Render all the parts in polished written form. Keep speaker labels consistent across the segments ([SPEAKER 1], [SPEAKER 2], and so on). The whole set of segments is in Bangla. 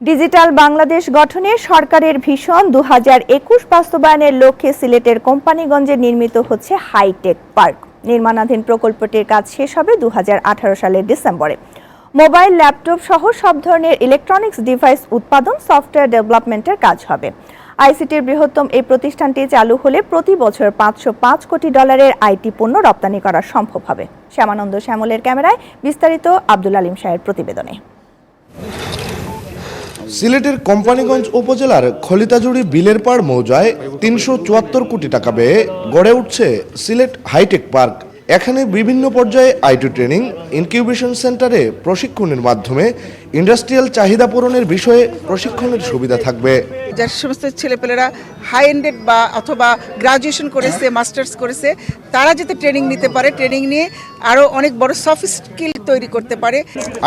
[SPEAKER 1] ডিজিটাল বাংলাদেশ গঠনে সরকারের ভিশন 2021 বাস্তবায়নের লক্ষ্যে সিলেটের কোম্পানিগঞ্জে নির্মিত হচ্ছে হাইটেক পার্ক। নির্মাণাধীন প্রকল্পটির কাজ শেষ হবে 2018 সালের ডিসেম্বরে। মোবাইল, ল্যাপটপ সহ সব ধরনের ইলেকট্রনিক্স ডিভাইস উৎপাদন, সফটওয়্যার ডেভেলপমেন্টের কাজ হবে। আইসিটির বৃহত্তম এই প্রতিষ্ঠানটি চালু হলে প্রতি বছর 505 কোটি ডলারের আইটি পণ্য রপ্তানি করা সম্ভব হবে। শ্যামানন্দ শ্যামলের ক্যামেরায় বিস্তারিত আব্দুল আলিম শাহের প্রতিবেদনে।
[SPEAKER 2] সিলেটের কোম্পানিগঞ্জ উপজেলার খলিতাজুড়ি বিলের পাড় মৌজায় 374 কোটি টাকা ব্যয়ে গড়ে উঠছে সিলেট হাইটেক পার্ক। এখানে বিভিন্ন পর্যায়ে আইটি ট্রেনিং, ইনকিউবেশন সেন্টারে প্রশিক্ষণের মাধ্যমে ইন্ডাস্ট্রিয়াল চাহিদা পূরণের বিষয়ে প্রশিক্ষণের সুবিধা থাকবে।
[SPEAKER 3] যে সমস্ত ছেলেপেলেরা হাই এন্ডেড বা অথবা গ্রাজুয়েশন করেছে, মাস্টার্স করেছে, তারা যাতে ট্রেনিং নিতে পারে, ট্রেনিং নিয়ে আরও অনেক বড় সফট স্কিল তৈরি করতে পারে।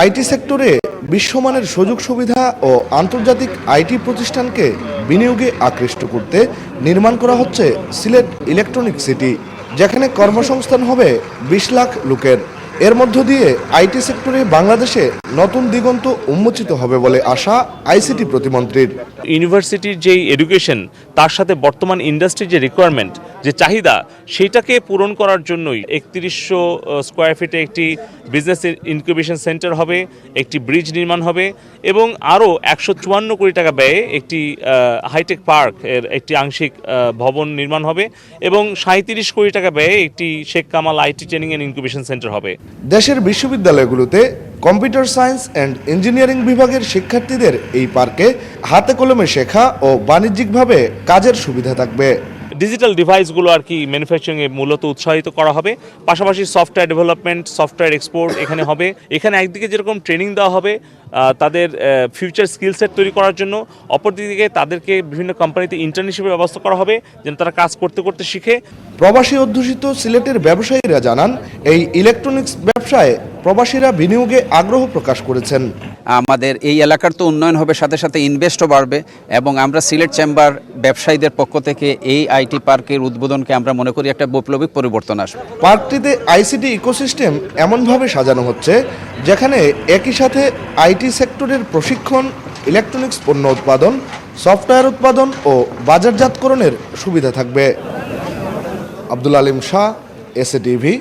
[SPEAKER 2] আইটি সেক্টরে বিশ্বমানের সুযোগ সুবিধা ও আন্তর্জাতিক আইটি প্রতিষ্ঠানকে বিনিয়োগে আকৃষ্ট করতে নির্মাণ করা হচ্ছে সিলেট ইলেকট্রনিক সিটি, যেখানে কর্মসংস্থান হবে 20 লাখ লোকের। এর মধ্য দিয়ে আইটি সেক্টরে বাংলাদেশে নতুন দিগন্ত উন্মোচিত হবে বলে আশা আইসিটি প্রতিমন্ত্রীর।
[SPEAKER 4] ইউনিভার্সিটির যেই এডুকেশন, তার সাথে বর্তমান ইন্ডাস্ট্রির যে রিকোয়ারমেন্ট, যে চাহিদা, সেইটাকে পূরণ করার জন্যই 3100 স্কোয়ার ফিটে একটি বিজনেস ইনকিউবেশন সেন্টার হবে, একটি ব্রিজ নির্মাণ হবে এবং আরও 154 কোটি টাকা ব্যয়ে একটি হাইটেক পার্ক এর একটি আংশিক ভবন নির্মাণ হবে এবং 37 কোটি টাকা ব্যয়ে একটি Sheikh Kamal IT training and incubation centre হবে।
[SPEAKER 2] দেশের বিশ্ববিদ্যালয়গুলোতে কম্পিউটার সায়েন্স অ্যান্ড ইঞ্জিনিয়ারিং বিভাগের শিক্ষার্থীদের এই পার্কে হাতে কলমে শেখা ও বাণিজ্যিকভাবে কাজের সুবিধা থাকবে।
[SPEAKER 4] ডিজিটাল ডিভাইসগুলো আর কি ম্যানুফ্যাকচারিংয়ে মূলত উৎসাহিত করা হবে, পাশাপাশি সফটওয়্যার ডেভেলপমেন্ট, সফটওয়্যার এক্সপোর্ট এখানে হবে। এখানে একদিকে যেরকম ট্রেনিং দেওয়া হবে তাদের ফিউচার স্কিল সেট তৈরি করার জন্য, অপরদিকে তাদেরকে বিভিন্ন কোম্পানিতে ইন্টার্নশিপের ব্যবস্থা করা হবে যেন তারা কাজ করতে করতে শিখে।
[SPEAKER 2] প্রবাসী অধ্যুষিত সিলেটের ব্যবসায়ীরা জানান, এই ইলেকট্রনিক্স ব্যবসায় প্রবাসীরা বিনিয়োগে আগ্রহ প্রকাশ করেছেন।
[SPEAKER 5] আমাদের এই এলাকার তো উন্নয়ন হবে, সাথে সাথে ইনভেস্টও বাড়বে এবং আমরা সিলেট চেম্বার ব্যবসায়ীদের পক্ষ থেকে এই আইটি পার্কের উদ্বোধনকে আমরা মনে করি একটা বৈপ্লবিক পরিবর্তন আসবে।
[SPEAKER 2] পার্কটিতে আইসিটি ইকোসিস্টেম এমনভাবে সাজানো হচ্ছে যেখানে একই সাথে আইটি সেক্টরের প্রশিক্ষণ, ইলেকট্রনিক্স পণ্য উৎপাদন, সফটওয়্যার উৎপাদন ও বাজারজাতকরণের সুবিধা থাকবে। Abdul Alim Shah, SA TV.